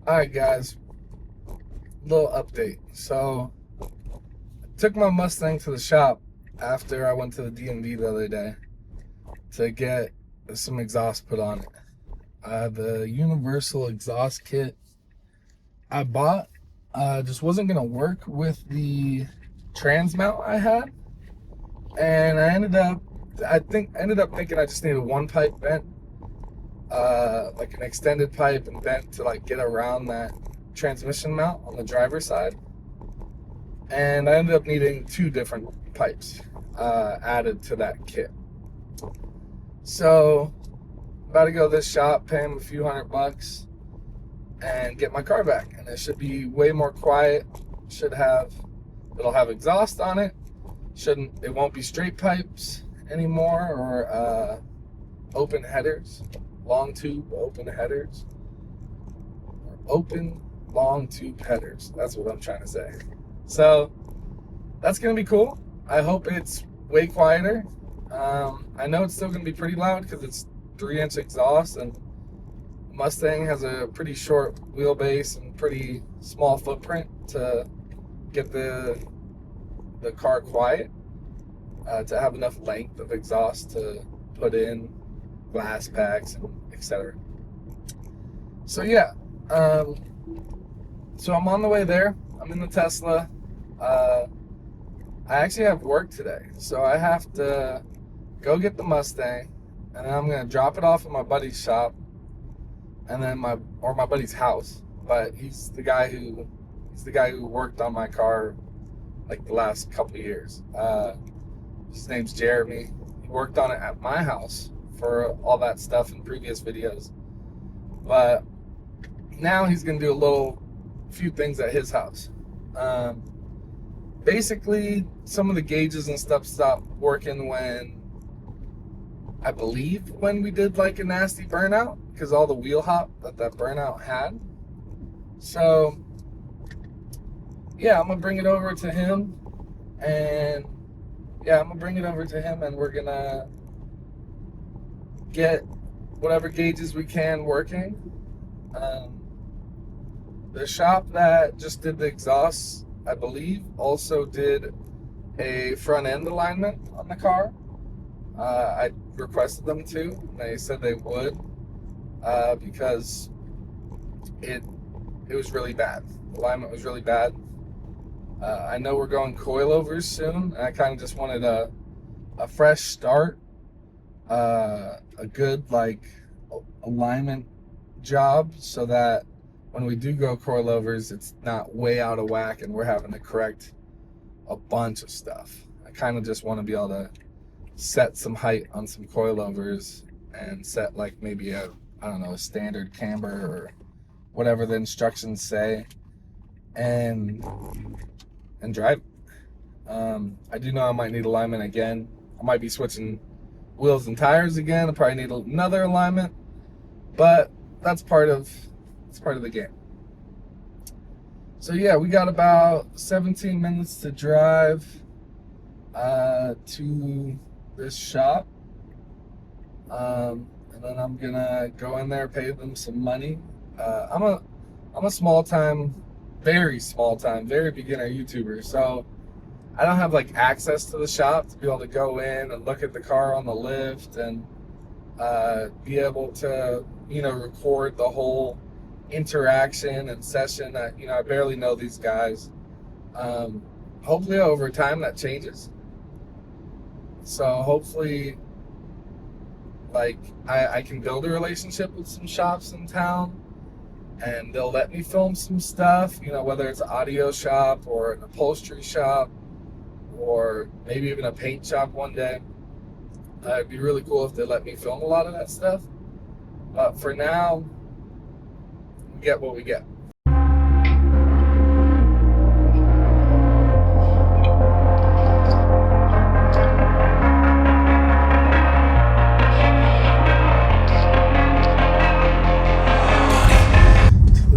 Alright guys, little update. So, I took my Mustang to the shop after I went to the DMV the other day to get some exhaust put on it. The universal exhaust kit I bought just wasn't going to work with the trans mount I had. And I ended up thinking I just needed one pipe bent, like an extended pipe and bent to like get around that transmission mount on the driver's side. And I ended up needing two different pipes added to that kit. So about to go to this shop, pay him a few $100 and get my car back, and it should be way more quiet. It'll have exhaust on it. It won't be straight pipes anymore, or open headers, long tube open headers, or open long tube headers. That's what I'm trying to say. So that's gonna be cool. I hope it's way quieter. I know it's still gonna be pretty loud because it's 3-inch exhaust, and Mustang has a pretty short wheelbase and pretty small footprint to get the car quiet, to have enough length of exhaust to put in glass packs and etc. So yeah, so I'm on the way there. I'm in the Tesla. I actually have work today, so I have to go get the Mustang, and then I'm gonna drop it off at my buddy's shop, and then my buddy's house. But he's the guy who worked on my car like the last couple of years. His name's Jeremy. He worked on it at my house for all that stuff in previous videos, but now he's gonna do a few things at his house. Basically, some of the gauges and stuff stopped working when we did like a nasty burnout, because all the wheel hop that burnout had. So yeah, I'm gonna bring it over to him, and we're gonna get whatever gauges we can working. The shop that just did the exhaust, I believe, also did a front end alignment on the car. I requested them to, and they said they would, because it was really bad. The alignment was really bad. I know we're going coilovers soon, and I kind of just wanted a fresh start, a good like alignment job, so that when we do go coilovers, it's not way out of whack and we're having to correct a bunch of stuff. I kind of just want to be able to set some height on some coilovers and set like maybe a standard camber or whatever the instructions say, and drive. I do know I might need alignment again. I might be switching wheels and tires again. I probably need another alignment, but that's part of the game. So yeah, we got about 17 minutes to drive to this shop, and then I'm gonna go in there, pay them some money. I'm a very small time, very beginner YouTuber, so I don't have like access to the shop to be able to go in and look at the car on the lift and be able to record the whole interaction and session. I barely know these guys. Hopefully over time that changes. So hopefully, like, I can build a relationship with some shops in town, and they'll let me film some stuff, whether it's an audio shop or an upholstery shop or maybe even a paint shop one day. It'd be really cool if they let me film a lot of that stuff. But for now, we get what we get.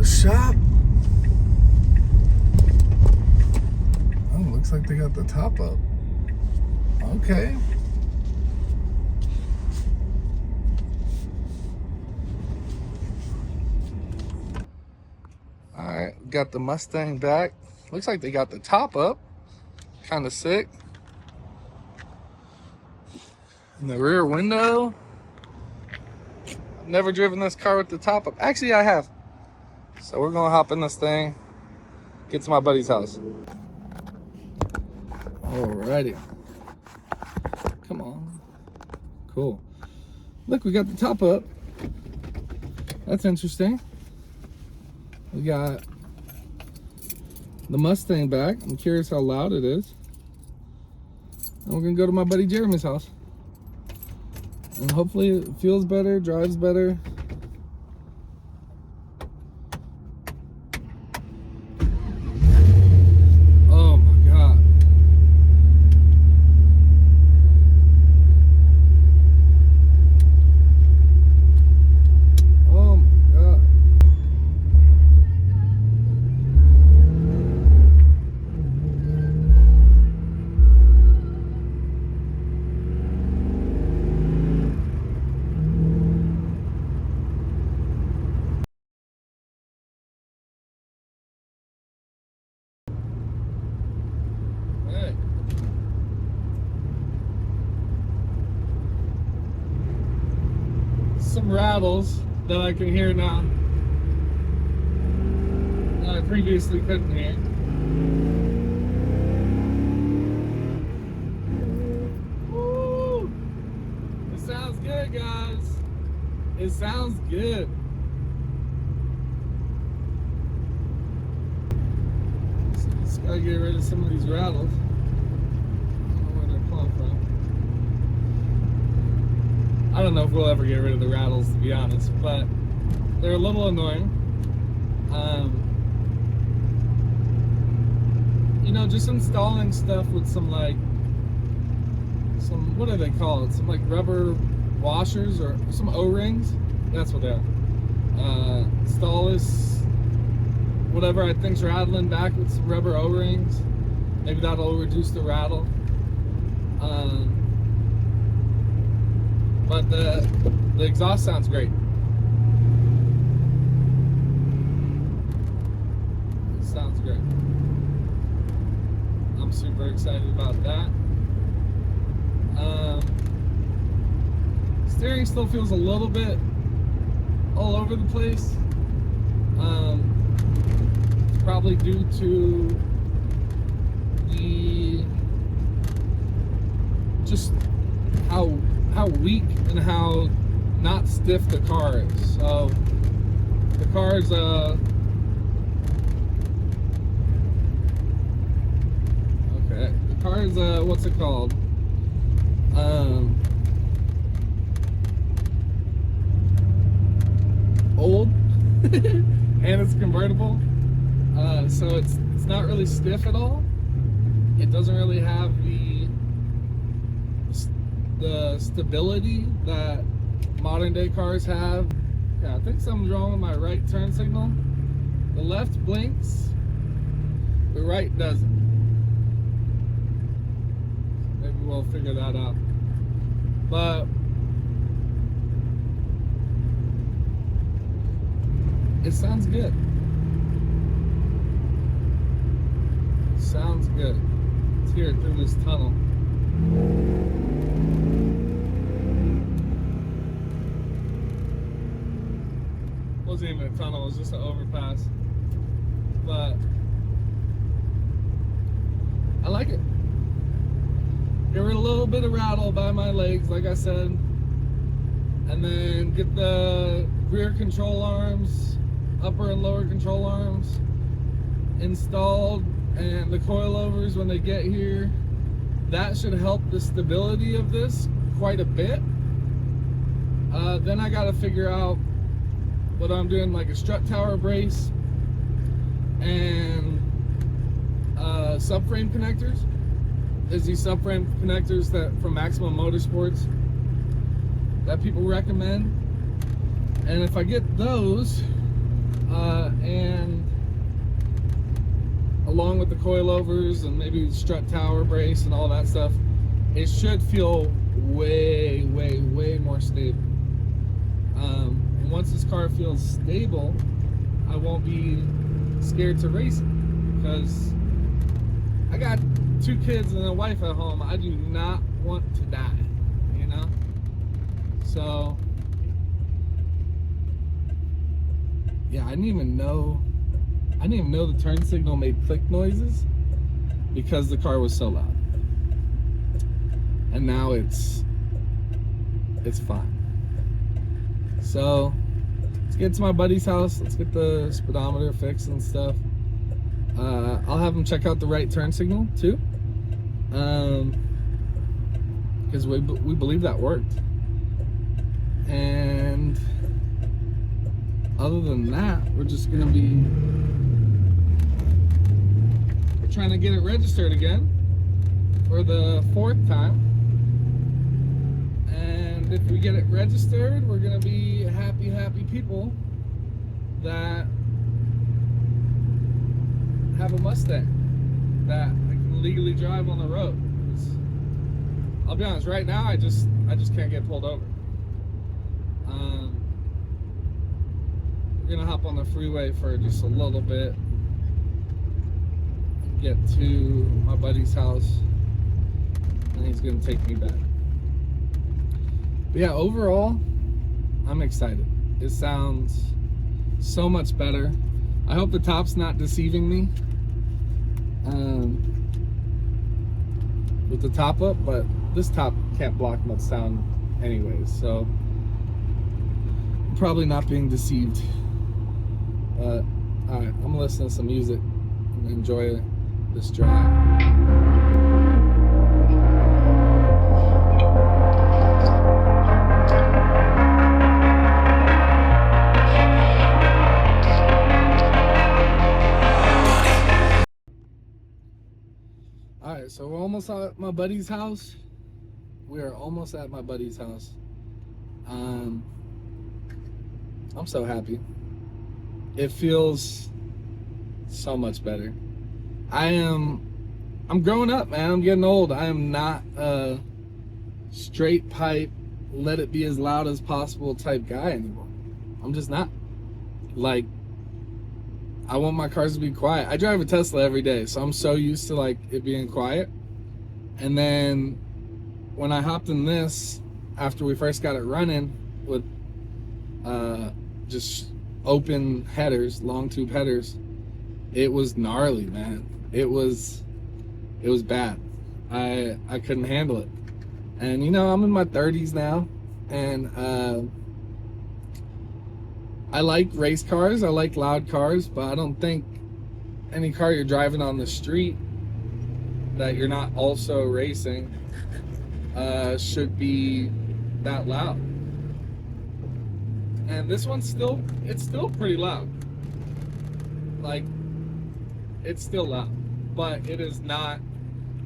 Shop. Oh, looks like they got the top up. Okay. got the Mustang back. Looks like they got the top up. Kind of sick. And the rear window. I've never driven this car with the top up. Actually, I have. So we're gonna hop in this thing, get to my buddy's house. Alrighty. Come on. Cool. Look, we got the top up. That's interesting. We got the Mustang back. I'm curious how loud it is. And we're gonna go to my buddy Jeremy's house. And hopefully it feels better, drives better. Oh my God. Oh my God. Hey. Some rattles that I can hear now that I previously couldn't hear. Woo! It sounds good, guys. It sounds good. So just gotta get rid of some of these rattles. I don't know where they're coming from. I don't know if we'll ever get rid of the rattles, to be honest, but they're a little annoying. You know, just installing stuff with some what do they call it? Some like rubber washers or some O-rings. That's what they are. Install this, whatever I think's rattling back with some rubber O-rings. Maybe that'll reduce the rattle. But the exhaust sounds great. It sounds great. I'm super excited about that. Steering still feels a little bit all over the place. It's probably due to the just how weak and how not stiff the car is. So the car is okay. The car is what's it called? Old, and it's convertible. So it's not really stiff at all. It doesn't really have the stability that modern day cars have. Yeah, I think something's wrong with my right turn signal. The left blinks, the right doesn't. Maybe we'll figure that out. But it sounds good. It sounds good. Let's hear it through this tunnel. Wasn't even a tunnel, it was just an overpass. But I like it. Get rid of a little bit of rattle by my legs, like I said. And then get the rear control arms, upper and lower control arms installed, and the coilovers when they get here. That should help the stability of this quite a bit. Then I gotta figure out what I'm doing, like a strut tower brace and subframe connectors. There's these subframe connectors that from Maximum Motorsports that people recommend, and if I get those and along with the coilovers and maybe strut tower brace and all that stuff, it should feel way more stable. And once this car feels stable, I won't be scared to race it because I got 2 kids and a wife at home. I do not want to die, you know? So, yeah, I didn't even know the turn signal made click noises because the car was so loud. And now it's fine. So, let's get to my buddy's house. Let's get the speedometer fixed and stuff. I'll have him check out the right turn signal too, because we believe that worked. And other than that, we're trying to get it registered again for the 4th time. And if we get it registered, we're gonna be happy people that have a Mustang that I can legally drive on the road. I'll be honest, right now I just can't get pulled over. We're gonna hop on the freeway for just a little bit and get to my buddy's house, and he's gonna take me back. But yeah, overall, I'm excited. It sounds so much better. I hope the top's not deceiving me with the top up, but this top can't block much sound anyways, so I'm probably not being deceived. But alright, I'm gonna listen to some music and enjoy this drive. Alright, so we're almost at my buddy's house. We are almost at my buddy's house. I'm so happy. It feels so much better. I'm growing up, man. I'm getting old. I am not a straight pipe, let it be as loud as possible type guy anymore. I'm just not. Like, I want my cars to be quiet. I drive a Tesla every day, so I'm so used to like it being quiet. And then when I hopped in this, after we first got it running with just open headers, long tube headers, it was gnarly, man. It was bad. I couldn't handle it. And you know, I'm in my 30s now, and I like race cars, I like loud cars, but I don't think any car you're driving on the street that you're not also racing should be that loud. And this one's still pretty loud. Like, it's still loud, but it is not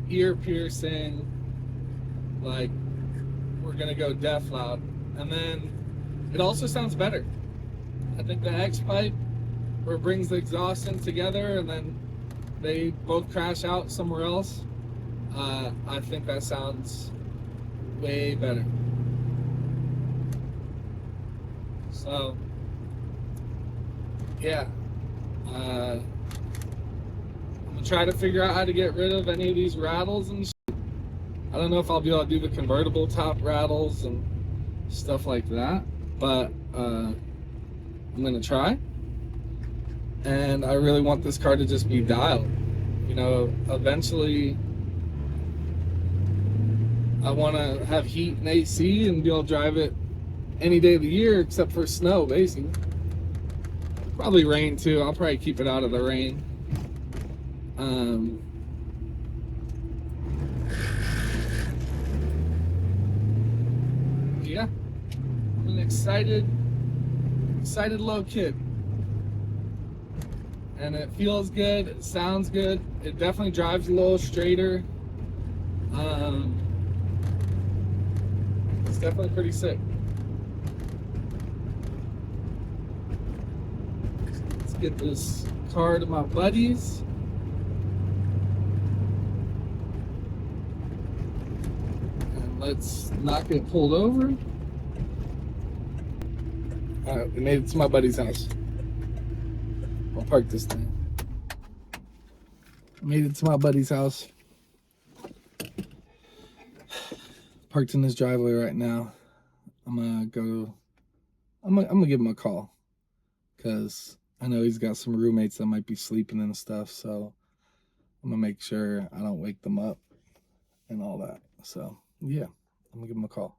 ear piercing, like we're gonna go deaf loud. And then it also sounds better. I think the X pipe, where it brings the exhaust in together and then they both crash out somewhere else, I think that sounds way better. So yeah, I'm gonna try to figure out how to get rid of any of these rattles and shit. I don't know if I'll be able to do the convertible top rattles and stuff like that, but I'm gonna try. And I really want this car to just be dialed. You know, eventually I want to have heat and AC and be able to drive it any day of the year except for snow, basically. Probably rain too. I'll probably keep it out of the rain. Yeah, I'm an excited little kid, and it feels good. It sounds good. It definitely drives a little straighter. It's definitely pretty sick. Let's get this car to my buddies. And let's not get pulled over. Alright, we made it to my buddy's house. I'll park this thing. Made it to my buddy's house. Parked in his driveway right now. I'm gonna give him a call, because I know he's got some roommates that might be sleeping and stuff, so I'm gonna make sure I don't wake them up and all that. So yeah, I'm gonna give him a call.